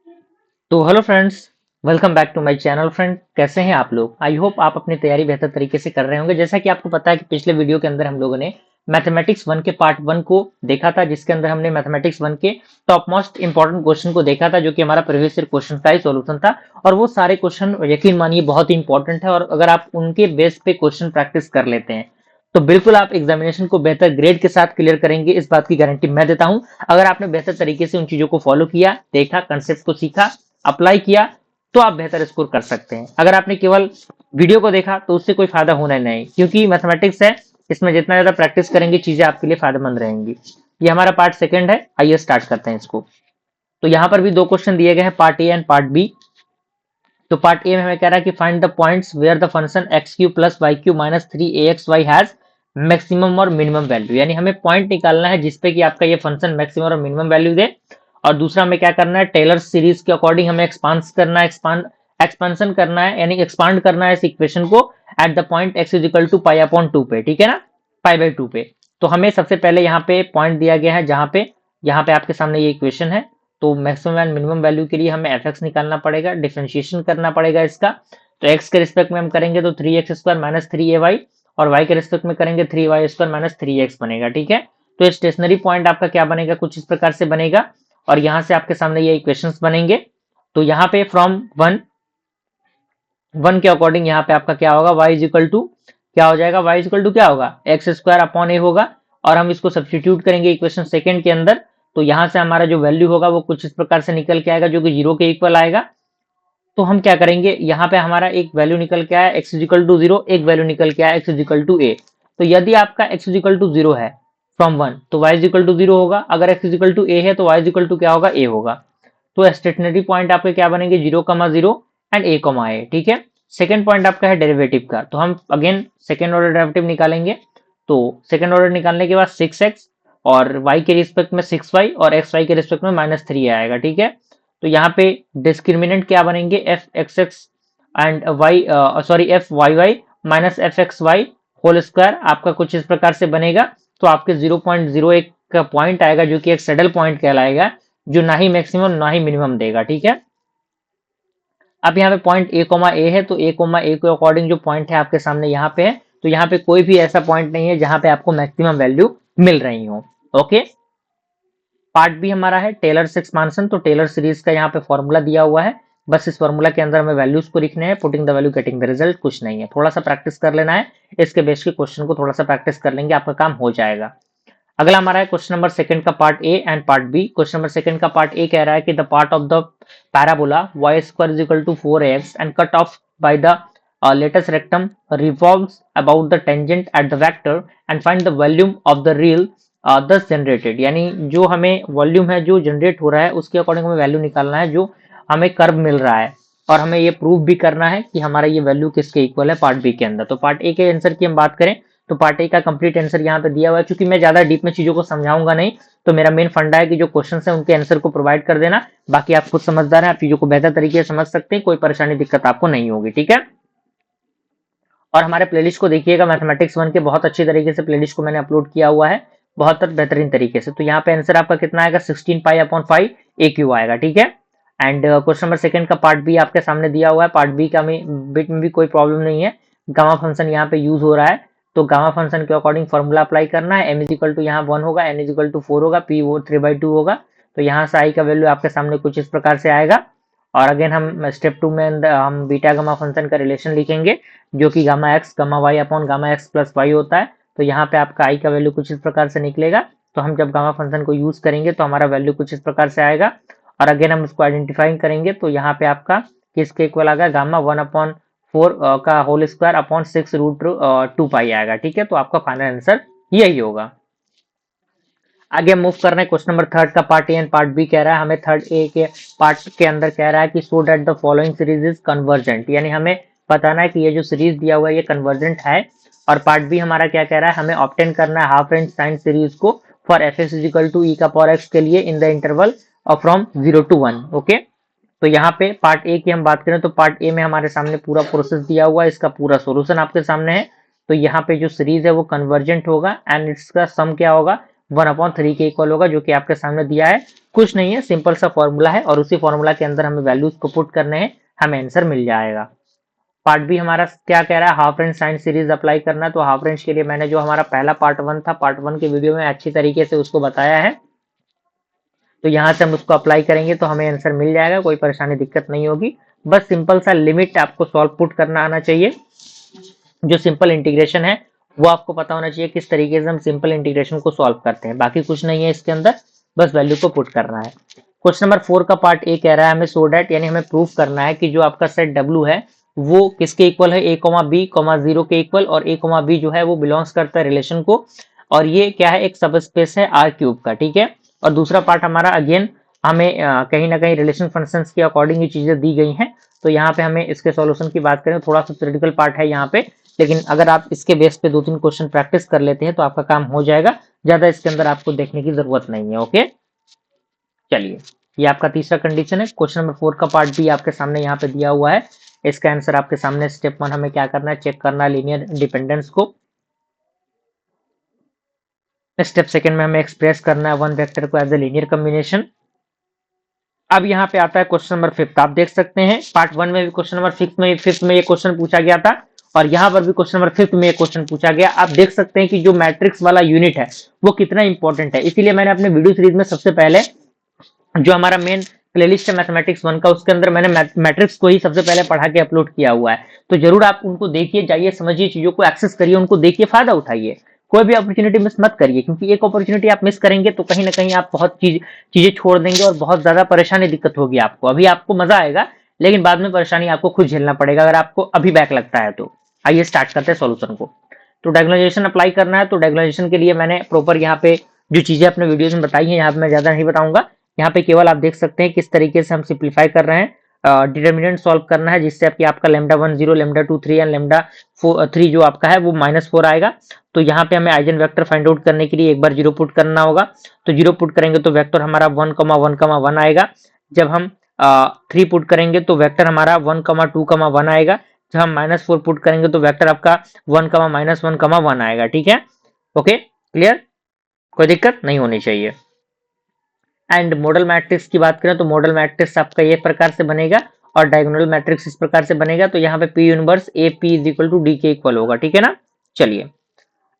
तो hello friends, welcome back to my channel. Friend, कैसे हैं आप लोग? आई होप आप अपनी तैयारी बेहतर तरीके से कर रहे होंगे। जैसा कि आपको पता है कि पिछले वीडियो के अंदर हम लोगों ने मैथमेटिक्स 1 के पार्ट 1 को देखा था, जिसके अंदर हमने मैथमेटिक्स 1 के टॉप मोस्ट इंपॉर्टेंट क्वेश्चन को देखा था, जो कि हमारा प्रीवियस ईयर क्वेश्चन का ही सॉल्यूशन था। और वो सारे क्वेश्चन यकीन मानिए बहुत ही इंपॉर्टेंट है, और अगर आप उनके बेस पे क्वेश्चन प्रैक्टिस कर लेते हैं तो बिल्कुल आप एग्जामिनेशन को बेहतर ग्रेड के साथ क्लियर करेंगे। इस बात की गारंटी मैं देता हूं। अगर आपने बेहतर तरीके से उन चीजों को फॉलो किया, देखा, कंसेप्ट को सीखा, अप्लाई किया, तो आप बेहतर स्कोर कर सकते हैं। अगर आपने केवल वीडियो को देखा तो उससे कोई फायदा होना ही नहीं, क्योंकि मैथमेटिक्स है, इसमें जितना ज्यादा प्रैक्टिस करेंगे चीजें आपके लिए फायदेमंद रहेंगी। ये हमारा पार्ट सेकंड है, आइए स्टार्ट करते हैं इसको। तो यहाँ पर भी दो क्वेश्चन दिए गए हैं, part A and part B. तो पार्ट ए में हमें कह रहा है कि find the points where the function x cube plus y cube minus three a x y has maximum और मिनिमम वैल्यू। यानी हमें पॉइंट निकालना है जिसपे कि आपका ये फंक्शन मैक्सिमम और मिनिमम वैल्यू दे। और दूसरा हमें क्या करना है, टेलर सीरीज के अकॉर्डिंग हमें एक्सपांशन करना है, यानी एक्सपांड करना है इस इक्वेशन को at the point x is equal to pi upon two पे। ठीक है ना, पाई बाई टू पे। तो हमें सबसे पहले यहाँ पे पॉइंट दिया गया है, जहां पे यहाँ पे आपके सामने ये इक्वेशन है। तो मैक्सिमम एंड मिनिमम वैल्यू के लिए हमें एफ एक्स निकालना पड़ेगा, डिफरेंशिएशन करना पड़ेगा इसका। तो एक्स के रिस्पेक्ट में हम करेंगे तो three x square minus three a y, और वाई के रिस्पेक्ट में करेंगे three y square minus three x बनेगा। ठीक है, तो स्टेशनरी पॉइंट आपका क्या बनेगा, कुछ इस प्रकार से बनेगा। और यहाँ से आपके सामने ये इक्वेशंस बनेंगे। तो यहाँ पे फ्रॉम वन वन के अकॉर्डिंग यहाँ पे आपका क्या होगा, वाई इज इक्वल टू क्या हो जाएगा, वाई इज इक्वल टू क्या होगा, एक्स स्क्वायर अपॉन ए होगा। और हम इसको सब्सटीट्यूट करेंगे इक्वेशन सेकंड के अंदर। तो यहाँ से हमारा जो वैल्यू होगा वो कुछ इस प्रकार से निकल के आएगा, जो कि जीरो के इक्वल आएगा। तो हम क्या करेंगे, यहाँ पे हमारा एक वैल्यू निकल के आया एक्स इजिकल टू जीरो, एक वैल्यू निकल के आया एक्स इजिकल टू ए। तो यदि आपका एक्स इजिकल टू जीरो है फ्रॉम वन, तो वाई इजिकल टू जीरो होगा। अगर एक्स इजिकल टू ए है तो वाई इजिकल टू क्या होगा, ए होगा। तो स्टेशनरी पॉइंट आपके क्या बनेंगे, जीरो कमा जीरो एंड ए कमा ए। ठीक है, सेकेंड पॉइंट आपका है डेरिवेटिव का। तो हम अगेन सेकेंड ऑर्डर डेरिवेटिव निकालेंगे। तो सेकेंड ऑर्डर निकालने के बाद सिक्स एक्स और वाई के रिस्पेक्ट में सिक्स वाई और एक्स वाई के रिस्पेक्ट में माइनस थ्री आएगा। ठीक है, तो यहाँ पे डिस्क्रिमिनेंट क्या बनेंगे, f x x and y, sorry f y y minus f x y whole square आपका कुछ इस प्रकार से बनेगा। तो आपके 0.01 का पॉइंट आएगा, जो कि एक सैडल पॉइंट कहलाएगा, जो ना ही मैक्सिमम ना ही मिनिमम देगा। ठीक है, अब यहाँ पे पॉइंट ए कोमा ए है, तो ए कोमा ए के अकॉर्डिंग जो पॉइंट है आपके सामने यहाँ पे है। तो यहाँ पे कोई भी ऐसा पॉइंट नहीं है जहां पे आपको मैक्सिमम वैल्यू मिल रही हो। ओके, पार्ट बी हमारा है टेलर एक्सपांशन। तो टेलर सीरीज का यहाँ पे फॉर्मूला दिया हुआ है। बस इस फॉर्मूला के अंदर हमें वैल्यूज को लिखने हैं, putting the value getting the result, कुछ नहीं है। थोड़ा सा प्रैक्टिस कर लेना है, इसके बेस के क्वेश्चन को थोड़ा सा प्रैक्टिस कर लेंगे, आपका काम हो जाएगा। अगला हमारा है क्वेश्चन नंबर सेकंड का part A and part B. Question number second का पार्ट ए कह रहा है कि the part of the parabola y square is equal to 4x and cut off by the latus rectum revolves about the tangent at the vector and find the volume of the real thus generated। यानी जो हमें volume है जो generate हो रहा है उसके according हमें वैल्यू निकालना है जो हमें कर्व मिल रहा है, और हमें ये प्रूव भी करना है कि हमारा ये वैल्यू किसके इक्वल है पार्ट बी के अंदर। तो पार्ट ए के आंसर की हम बात करें तो पार्ट ए का कंप्लीट आंसर यहाँ पे दिया हुआ है। क्योंकि मैं ज्यादा डीप में चीजों को समझाऊंगा नहीं, तो मेरा मेन फंडा है कि जो क्वेश्चन है उनके आंसर को प्रोवाइड कर देना। बाकी आप खुद समझदार हैं, आप चीजों को बेहतर तरीके से समझ सकते हैं, कोई परेशानी दिक्कत आपको नहीं होगी। ठीक है, और हमारे प्लेलिस्ट को देखिएगा, मैथमेटिक्स 1 के बहुत अच्छी तरीके से प्लेलिस्ट को मैंने अपलोड किया हुआ है, बहुत बेहतरीन तरीके से। तो यहाँ पे आंसर आपका कितना आएगा, 16 पाई अपॉन 5 ए क्यू आएगा। ठीक है, एंड क्वेश्चन नंबर सेकंड का पार्ट बी आपके सामने दिया हुआ है। पार्ट बी का बिट में भी कोई प्रॉब्लम नहीं है, गामा फंक्शन यहाँ पे यूज हो रहा है। तो गामा फंक्शन के अकॉर्डिंग फॉर्मूला अप्लाई करना है। एम इज इक्वल टू यहाँ 1 होगा, एन इज इक्वल टू 4 होगा, पी वो 3/2 होगा। तो यहाँ से आई का वैल्यू आपके सामने कुछ इस प्रकार से आएगा। और अगेन हम स्टेप 2 में हम बीटा गामा फंक्शन का रिलेशन लिखेंगे, जो कि gamma x gamma y upon gamma x plus y होता है। तो यहाँ पे आपका आई का वैल्यू कुछ इस प्रकार से निकलेगा। तो हम जब गामा फंक्शन को यूज करेंगे तो हमारा वैल्यू कुछ इस प्रकार से आएगा। और अगेन हम इसको आइडेंटिफाइंग करेंगे, तो यहाँ पे आपका किसके इक्वल आएगा, गामा 1/4 का होल स्क्वायर अपॉन 6√2 पाई आएगा। ठीक है, तो आपका फाइनल आंसर यही होगा। आगे मूव कर रहे हैं, क्वेश्चन नंबर थर्ड का part A and part B कह रहा है हमें। थर्ड ए के पार्ट के अंदर कह रहा है कि so that the following series is convergent, यानी हमें बताना है कि ये जो सीरीज दिया हुआ है ये कन्वर्जेंट है। और पार्ट बी हमारा क्या कह रहा है, हमें ऑब्टेन करना है हाफ रेंज साइन सीरीज को for f x is equal to e का पावर एक्स के लिए in the interval from 0 to 1। Okay, तो यहाँ पे पार्ट ए की हम बात करें तो पार्ट ए में हमारे सामने पूरा प्रोसेस दिया हुआ है, इसका पूरा सोल्यूशन आपके सामने है। तो यहाँ पे जो सीरीज है वो कन्वर्जेंट होगा एंड इसका सम क्या होगा, 1/3 के इक्वल होगा, जो कि आपके सामने दिया है। कुछ नहीं है, सिंपल सा फॉर्मूला है और उसी फॉर्मूला के अंदर हमें वैल्यूज को पुट करने हैं, हमें आंसर मिल जाएगा। पार्ट बी हमारा क्या कह रहा है, half range sine series apply करना है। तो हाफ रेंज के लिए मैंने जो हमारा पहला पार्ट 1 था, पार्ट 1 के वीडियो में अच्छी तरीके से उसको बताया है। तो यहाँ से हम उसको अप्लाई करेंगे तो हमें आंसर मिल जाएगा, कोई परेशानी दिक्कत नहीं होगी। बस सिंपल सा लिमिट आपको सॉल्व पुट करना आना चाहिए। जो सिंपल इंटीग्रेशन है वो आपको पता होना चाहिए किस तरीके से हम सिंपल इंटीग्रेशन को सॉल्व करते हैं, बाकी कुछ नहीं है इसके अंदर, बस वैल्यू को पुट करना है। क्वेश्चन नंबर 4 का पार्ट ए कह रहा है हमें सो डैट, यानी हमें प्रूफ करना है कि जो आपका सेट डब्ल्यू है वो किसके इक्वल है, ए कॉमा बी कॉमा जीरो के इक्वल, और ए कॉमा बी जो है वो बिलोंग्स करता है रिलेशन को, और ये क्या है, एक सब स्पेस है आर क्यूब का, ठीक है। और दूसरा पार्ट हमारा अगेन हमें कहीं ना कहीं रिलेशन फंक्शंस के अकॉर्डिंग ये चीजें दी गई हैं। तो यहाँ पे हमें इसके सॉल्यूशन की बात करें, थोड़ा सा थ्योरेटिकल पार्ट है यहाँ पे, लेकिन अगर आप इसके बेस पे 2-3 क्वेश्चन प्रैक्टिस कर लेते हैं तो आपका काम हो जाएगा, ज्यादा इसके अंदर आपको देखने की जरूरत नहीं है। ओके, चलिए, ये आपका तीसरा कंडीशन है। क्वेश्चन नंबर 4 का पार्ट भी आपके सामने यहाँ पे दिया हुआ है, इसका आंसर आपके सामने। स्टेप 1 हमें क्या करना है, चेक करना है लीनियर डिपेंडेंस को। स्टेप 2 में हमें एक्सप्रेस करना है वन वेक्टर को एज ए लीनियर कॉम्बिनेशन। अब यहाँ पे आता है क्वेश्चन नंबर 5। आप देख सकते हैं पार्ट 1 में भी क्वेश्चन नंबर 5 में ये क्वेश्चन पूछा गया था, और यहाँ पर भी क्वेश्चन नंबर 5 में ये क्वेश्चन पूछा गया। आप देख सकते हैं कि जो मैट्रिक्स वाला यूनिट है वो कितना इंपॉर्टेंट है, इसीलिए मैंने अपने वीडियो सीरीज में सबसे पहले जो हमारा मेन प्लेलिस्ट है मैथमेटिक्स 1 का, उसके अंदर मैंने मैट्रिक्स को ही सबसे पहले पढ़ा के अपलोड किया हुआ है। तो जरूर आप उनको देखिए, जाइए, समझिए, चीजों को एक्सेस करिए, उनको देखिए, फायदा उठाइए, कोई भी अपॉर्चुनिटी मिस मत करिए, क्योंकि एक अपॉर्चुनिटी आप मिस करेंगे तो कहीं ना कहीं आप बहुत चीजें छोड़ देंगे और बहुत ज्यादा परेशानी दिक्कत होगी आपको। अभी आपको मजा आएगा लेकिन बाद में परेशानी आपको खुद झेलना पड़ेगा अगर आपको अभी बैक लगता है तो। आइए स्टार्ट करते हैं सॉल्यूशन को। तो डायगोनलाइजेशन अप्लाई करना है, तो डायगोनलाइजेशन के लिए मैंने प्रॉपर यहाँ पे जो चीजें अपने वीडियोस में बताई हैं, यहाँ पे मैं ज्यादा नहीं बताऊंगा। यहाँ पे केवल आप देख सकते हैं किस तरीके से हम सिंप्लीफाई कर रहे हैं। डिटर्मिनेंट सॉल्व करना है जिससे आपका लैम्डा 1 0, लैम्डा 2 3 एंड लैम्डा 3 जो आपका है वो -4 आएगा। तो यहाँ पे हमें आइजन वेक्टर फाइंड आउट करने के लिए एक बार 0 पुट करना होगा। तो 0 पुट करेंगे तो वेक्टर हमारा 1,1,1 आएगा। जब हम 3 पुट करेंगे तो वेक्टर हमारा 1,2,1 आएगा। जब हम -4 पुट करेंगे तो वेक्टर आपका 1,-1,1 आएगा। ठीक है, ओके, क्लियर, कोई दिक्कत नहीं होनी चाहिए। एंड मॉडल मैट्रिक्स की बात करें तो मॉडल मैट्रिक्स आपका ये प्रकार से बनेगा और डायगोनल मैट्रिक्स इस प्रकार से बनेगा। तो यहाँ पे P inverse A P is equal to D के इक्वल होगा। ठीक है ना, चलिए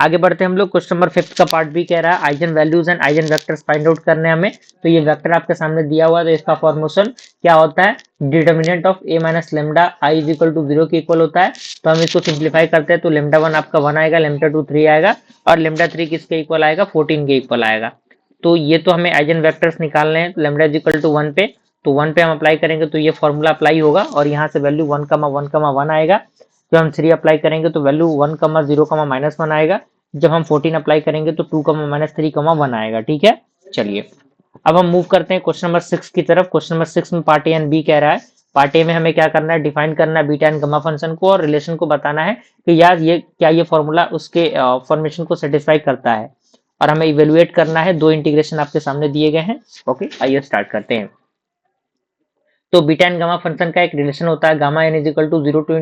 आगे बढ़ते हैं हम लोग। क्वेश्चन नंबर 5 का पार्ट भी कह रहा है eigen values and eigen vectors find out करने हमें। तो ये वेक्टर आपके सामने दिया हुआ है, तो इसका फॉर्मेशन क्या होता है, determinant of A minus lambda I is equal to 0 के इक्वल होता है। तो हम इसको सिंप्लीफाई करते हैं तो लेमडा 1 आपका 1 आएगा, लेमडा 2 3 आएगा, और लेमडा 3 किसके इक्वल आएगा, 14 के इक्वल आएगा। तो ये तो हमें आइजन वेक्टर्स निकालने हैं। लेमडा इज इक्वल टू 1 पे, तो 1 पे हम अप्लाई करेंगे तो ये फॉर्मूला अप्लाई होगा और यहाँ से वैल्यू 1,1,1 आएगा। जब हम 3 अप्लाई करेंगे तो वैल्यू 1,0,-1 आएगा। जब हम 14 अप्लाई करेंगे तो 2,-3,1 आएगा। ठीक है, चलिए अब हम मूव करते हैं क्वेश्चन नंबर 6 की तरफ। क्वेश्चन नंबर 6 में पार्ट ए एंड बी कह रहा है। पार्ट ए में हमें क्या करना है, डिफाइन करना है बीटा एंड गामा फंक्शन को और रिलेशन को बताना है कि यार ये क्या ये फॉर्मूला उसके फॉर्मेशन को सेटिस्फाई करता है, और हमें इवेलुएट करना है। 2 इंटीग्रेशन आपके सामने दिए गए हैं। ओके, आइए स्टार्ट करते हैं। तो बीटा एंड गामा फंक्शन का एक रिलेशन होता है, gamma n is equal to 0 to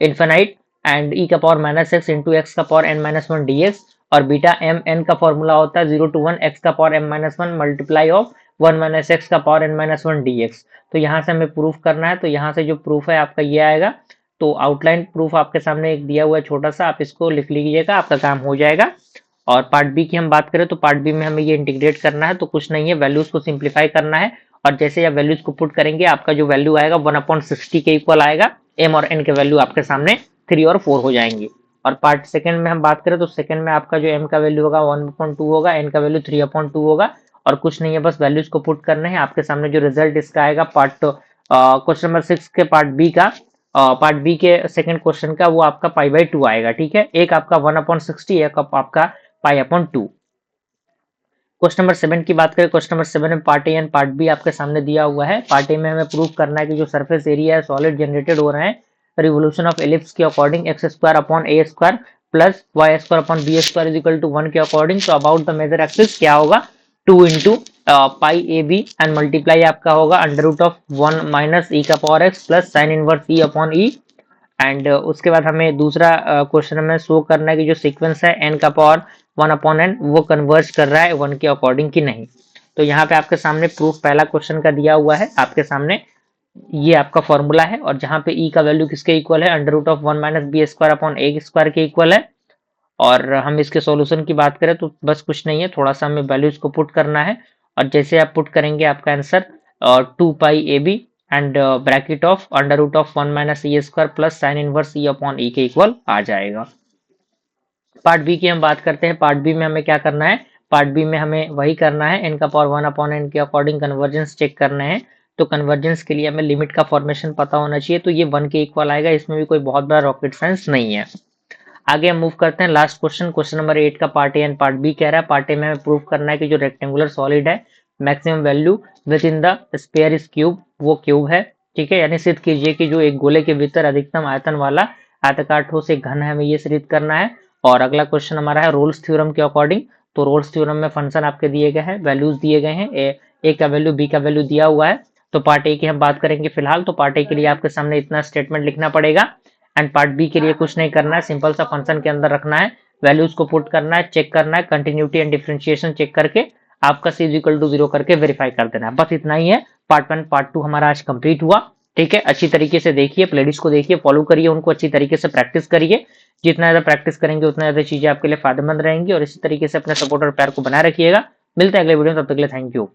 infinite and e का पावर -x इंटू एक्स का पावर n-1 dx, और बीटा एम एन का फॉर्मूला होता है 0 to 1 x का पावर m-1 मल्टीप्लाई ऑफ 1 - x का पावर n-1 dx। तो यहाँ से हमें प्रूफ करना है, तो यहाँ से जो प्रूफ है आपका ये आएगा। तो आउटलाइन प्रूफ आपके सामने एक दिया हुआ है छोटा सा, आप इसको लिख लीजिएगा, आपका काम हो जाएगा। और पार्ट बी की हम बात करें तो पार्ट बी में हमें ये इंटीग्रेट करना है, तो कुछ नहीं है, वैल्यूज को सिंप्लीफाई करना है, और जैसे आप वैल्यूज को पुट करेंगे आपका जो वैल्यू आएगा 1/60 के इक्वल आएगा। एम और एन के वैल्यू आपके सामने 3 और 4 हो जाएंगे। और पार्ट सेकंड में हम बात करें तो सेकंड में आपका जो एम का वैल्यू होगा 1/2 होगा, एन का वैल्यू 3/2 होगा, और कुछ नहीं है, बस वैल्यूज को पुट करने हैं। आपके सामने जो रिजल्ट इसका आएगा पार्ट क्वेश्चन नंबर 6 के पार्ट बी का, पार्ट बी के सेकंड क्वेश्चन का, वो आपका π/2 आएगा। ठीक है, एक आपका 1/60, एक आपका π/2। क्वेश्चन नंबर 7 की बात करें, क्वेश्चन नंबर 7 में part A and part B आपके सामने दिया हुआ है। पार्ट ए में हमें प्रूव करना है कि जो सरफेस एरिया है सॉलिड जनरेटेड हो रहे हैं रिवोल्यूशन ऑफ एलिप्स के according x² plus y² is equal to 1 के अकॉर्डिंग। तो अबाउट द मेजर एक्सिस क्या होगा, 2 इंटू π/AB एंड मल्टीप्लाई आपका होगा √1 माइनस e का power x plus sine inverse e/e। And उसके बाद हमें दूसरा क्वेश्चन में शो करना है कि जो सीक्वेंस है n का पावर 1/n वो कन्वर्ज कर रहा है 1 के अकॉर्डिंग की नहीं। तो यहाँ पे आपके सामने प्रूफ पहला क्वेश्चन का दिया हुआ है आपके सामने, ये आपका फॉर्मूला है, और जहां पे ई का वैल्यू किसके इक्वल है, under root of 1 minus b square upon a square के इक्वल है। और हम इसके सॉल्यूशन की बात करें तो बस कुछ नहीं है, थोड़ा सा हमें वैल्यूज को पुट करना है, और जैसे आप पुट करेंगे आपका answer 2 pi a b and bracket of under root of 1 minus e square plus sine inverse e upon e के इक्वल आ जाएगा। पार्ट बी की हम बात करते हैं। पार्ट बी में हमें क्या करना है, पार्ट बी में हमें वही करना है, n का पावर 1 अपॉन n के अकॉर्डिंग कन्वर्जेंस चेक करना है। तो कन्वर्जेंस के लिए हमें लिमिट का फॉर्मेशन पता होना चाहिए, तो ये 1 के इक्वल आएगा, इसमें भी कोई बहुत बड़ा रॉकेट साइंस नहीं है। आगे हम मूव करते हैं लास्ट क्वेश्चन, क्वेश्चन नंबर 8 का part A and part B कह रहा है। पार्ट ए में हमें प्रूव करना है कि जो रेक्टेंगुलर सॉलिड है maximum value with in the spare is cube, वो क्यूब है, ठीक है। यानी सिद्ध कीजिए कि जो एक गोले के भीतर अधिकतम आयतन वाला आयताकार ठोस एक घन है, हमें ये सिद्ध करना है। और अगला क्वेश्चन हमारा है रोल्स थ्योरम के अकॉर्डिंग। तो रोल्स थ्योरम में फंक्शन आपके दिए गए हैं, वैल्यूज दिए गए हैं, ए का वैल्यू बी का वैल्यू दिया हुआ है। तो पार्ट ए की हम बात करेंगे फिलहाल। तो पार्ट ए के लिए आपके सामने इतना स्टेटमेंट लिखना पड़ेगा, एंड पार्ट बी के लिए कुछ नहीं करना है, सिंपल सा फंक्शन के अंदर रखना है, वैल्यूज को पुट करना है, चेक करना है, कंटिन्यूटी एंड डिफरेंशिएशन चेक करके आपका c इज इक्वल टू 0 करके वेरीफाई कर देना है। बस इतना ही है। पार्ट 1 पार्ट 2 हमारा आज कंप्लीट हुआ, ठीक है। अच्छी तरीके से देखिए, प्लेलिस्ट को देखिए, फॉलो करिए उनको, अच्छी तरीके से प्रैक्टिस करिए। जितना ज्यादा प्रैक्टिस करेंगे उतना ज्यादा चीजें आपके लिए फायदेमंद रहेंगी, और इसी तरीके से अपने सपोर्ट और प्यार को बनाए रखिएगा। मिलते हैं अगले वीडियो में, तब तक के लिए थैंक यू।